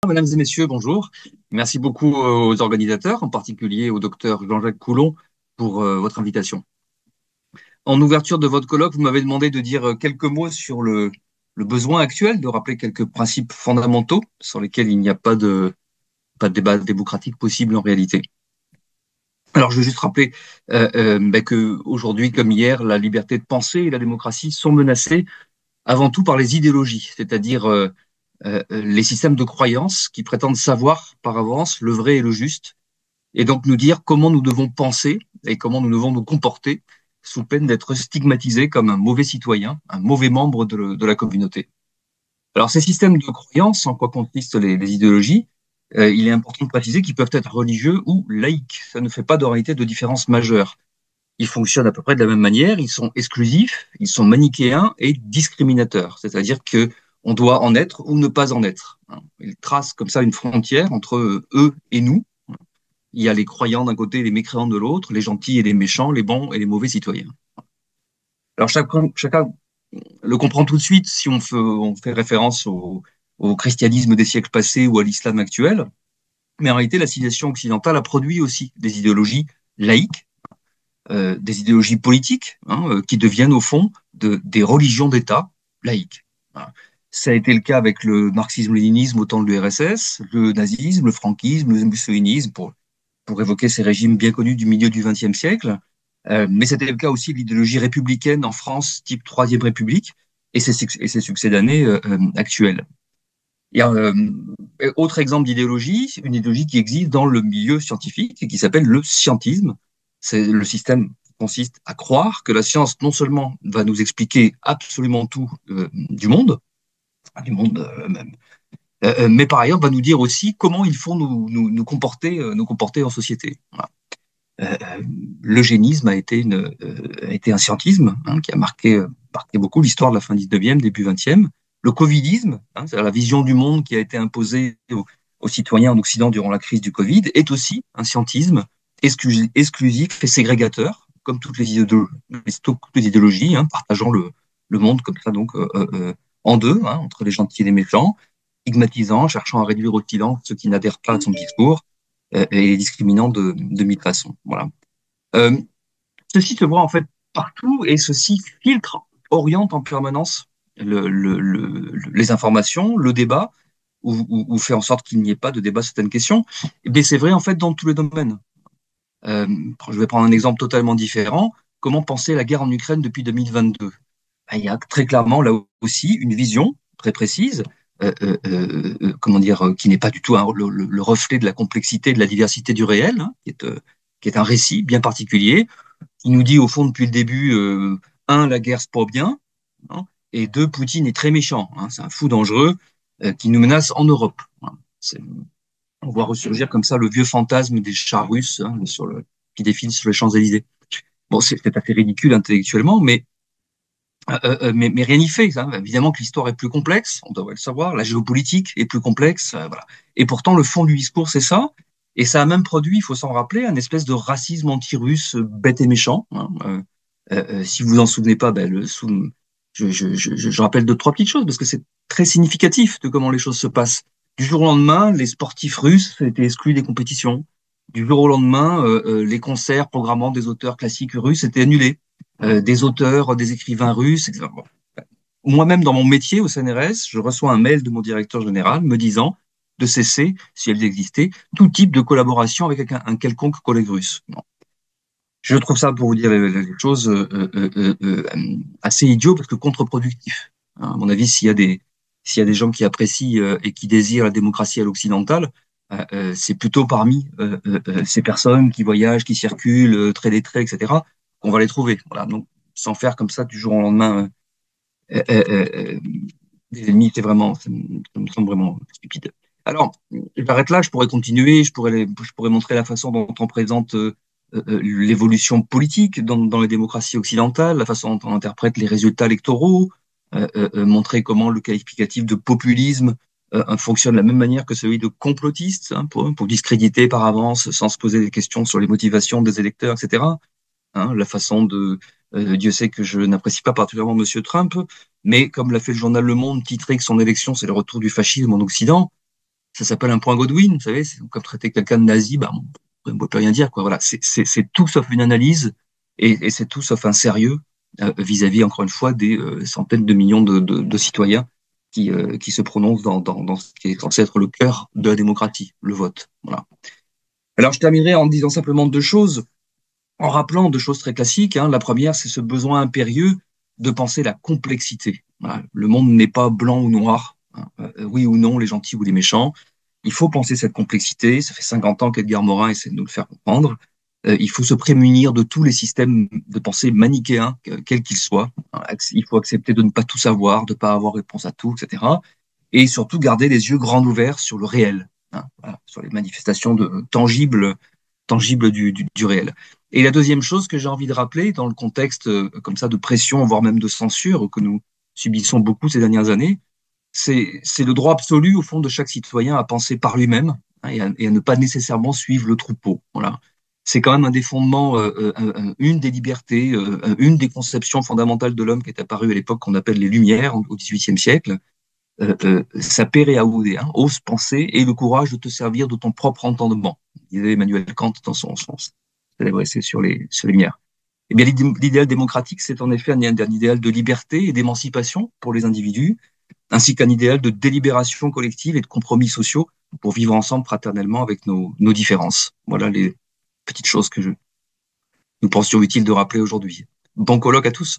Mesdames et messieurs, bonjour. Merci beaucoup aux organisateurs, en particulier au docteur Jean-Jacques Coulon, pour votre invitation. En ouverture de votre colloque, vous m'avez demandé de dire quelques mots sur le besoin actuel, de rappeler quelques principes fondamentaux sur lesquels il n'y a pas de débat démocratique possible en réalité. Alors, je veux juste rappeler que aujourd'hui, comme hier, la liberté de penser et la démocratie sont menacées avant tout par les idéologies, c'est-à-dire les systèmes de croyance qui prétendent savoir par avance le vrai et le juste, et donc nous dire comment nous devons penser et comment nous devons nous comporter sous peine d'être stigmatisés comme un mauvais citoyen, un mauvais membre de la communauté. Alors ces systèmes de croyance, en quoi consistent les idéologies, il est important de préciser qu'ils peuvent être religieux ou laïques. Ça ne fait pas de réalité de différence majeure. Ils fonctionnent à peu près de la même manière, ils sont exclusifs, ils sont manichéens et discriminateurs, c'est-à-dire que on doit en être ou ne pas en être. Ils tracent comme ça une frontière entre eux et nous. Il y a les croyants d'un côté et les mécréants de l'autre, les gentils et les méchants, les bons et les mauvais citoyens. Alors chacun le comprend tout de suite si on fait référence au christianisme des siècles passés ou à l'islam actuel, mais en réalité la civilisation occidentale a produit aussi des idéologies laïques, des idéologies politiques qui deviennent au fond des religions d'État laïques. Voilà. Ça a été le cas avec le marxisme-léninisme au temps de l'URSS, le nazisme, le franquisme, le mussolinisme, pour évoquer ces régimes bien connus du milieu du XXe siècle. Mais c'était le cas aussi de l'idéologie républicaine en France, type Troisième République, et ses succédanés actuels. Et, autre exemple d'idéologie, une idéologie qui existe dans le milieu scientifique et qui s'appelle le scientisme. C'est le système qui consiste à croire que la science non seulement va nous expliquer absolument tout du monde même, mais par ailleurs va nous dire aussi comment il faut nous comporter en société. Voilà. L'eugénisme a été un scientisme qui a marqué beaucoup l'histoire de la fin 19e, début 20e. Le covidisme, c'est-à-dire la vision du monde qui a été imposée aux citoyens en Occident durant la crise du Covid, est aussi un scientisme exclusif et ségrégateur, comme toutes les idéologies, partageant le monde comme ça, donc en deux, entre les gentils et les méchants, stigmatisant, cherchant à réduire au silence ceux qui n'adhèrent pas à son discours et les discriminant de mille façons. Voilà. Euh, Ceci se voit en fait partout et ceci filtre, oriente en permanence les informations, le débat, ou fait en sorte qu'il n'y ait pas de débat sur certaines questions. Mais c'est vrai en fait dans tous les domaines. Euh, je vais prendre un exemple totalement différent. Comment penser la guerre en Ukraine depuis 2022? Il y a très clairement là aussi une vision très précise, comment dire, qui n'est pas du tout le reflet de la complexité, de la diversité du réel, qui est un récit bien particulier, qui nous dit au fond depuis le début, un, la guerre c'est pas bien, et deux, Poutine est très méchant, c'est un fou dangereux qui nous menace en Europe. On voit ressurgir comme ça le vieux fantasme des chars russes qui défilent sur les Champs-Élysées. Bon, c'est assez ridicule intellectuellement, mais rien n'y fait. Évidemment que l'histoire est plus complexe, on devrait le savoir, la géopolitique est plus complexe, voilà. Et pourtant, le fond du discours, c'est ça. Et ça a même produit, il faut s'en rappeler, un espèce de racisme anti-russe bête et méchant. Si vous vous en souvenez pas, je rappelle deux, trois petites choses, parce que c'est très significatif de comment les choses se passent. Du jour au lendemain, les sportifs russes étaient exclus des compétitions. Du jour au lendemain, les concerts programmant des auteurs classiques russes étaient annulés. Des auteurs, des écrivains russes, etc. Bon. Moi-même, dans mon métier au CNRS, je reçois un mail de mon directeur général me disant de cesser, si elles existaient, tout type de collaboration avec un quelconque collègue russe. Bon. Je trouve ça, pour vous dire les choses, assez idiot parce que contre-productif. À mon avis, s'il y a des gens qui apprécient et qui désirent la démocratie à l'occidentale, c'est plutôt parmi ces personnes qui voyagent, qui circulent, très lettrées, etc., qu'on va les trouver. Voilà. Donc, sans faire comme ça du jour au lendemain des ennemis, ça me semble vraiment stupide. Alors, j'arrête là, je pourrais continuer, je pourrais montrer la façon dont on présente l'évolution politique dans les démocraties occidentales, la façon dont on interprète les résultats électoraux, montrer comment le qualificatif de populisme fonctionne de la même manière que celui de complotiste, pour discréditer par avance sans se poser des questions sur les motivations des électeurs, etc. La façon Dieu sait que je n'apprécie pas particulièrement Monsieur Trump, mais comme l'a fait le journal Le Monde, titré que son élection c'est le retour du fascisme en Occident, Ça s'appelle un point Godwin, vous savez, c'est comme traiter quelqu'un de nazi, bah, on ne peut plus rien dire, quoi. Voilà, c'est tout sauf une analyse et c'est tout sauf un sérieux vis-à-vis, encore une fois, des centaines de millions de citoyens qui se prononcent dans ce qui est censé être le cœur de la démocratie, le vote. Voilà. Alors, je terminerai en disant simplement deux choses, en rappelant deux choses très classiques, hein. La première, c'est ce besoin impérieux de penser la complexité. Voilà. Le monde n'est pas blanc ou noir, hein. Oui ou non, les gentils ou les méchants. Il faut penser cette complexité. Ça fait 50 ans qu'Edgar Morin essaie de nous le faire comprendre. Il faut se prémunir de tous les systèmes de pensée manichéens, quels qu'ils soient. Il faut accepter de ne pas tout savoir, de ne pas avoir réponse à tout, etc. Et surtout garder les yeux grands ouverts sur le réel, hein, voilà, sur les manifestations tangibles du réel. Et la deuxième chose que j'ai envie de rappeler dans le contexte comme ça de pression, voire même de censure que nous subissons beaucoup ces dernières années, c'est le droit absolu, au fond, de chaque citoyen à penser par lui-même, hein, et à ne pas nécessairement suivre le troupeau. Voilà. C'est quand même un des fondements, une des libertés, une des conceptions fondamentales de l'homme qui est apparue à l'époque qu'on appelle les Lumières, au XVIIIe siècle. Sapere aude, hein, ose penser, et le courage de te servir de ton propre entendement, disait Emmanuel Kant dans son célèbre essai sur les Lumières. Eh bien, l'idéal démocratique, c'est en effet un idéal de liberté et d'émancipation pour les individus, ainsi qu'un idéal de délibération collective et de compromis sociaux pour vivre ensemble fraternellement avec nos différences. Voilà les petites choses que nous pensions utiles de rappeler aujourd'hui. Bon colloque à tous.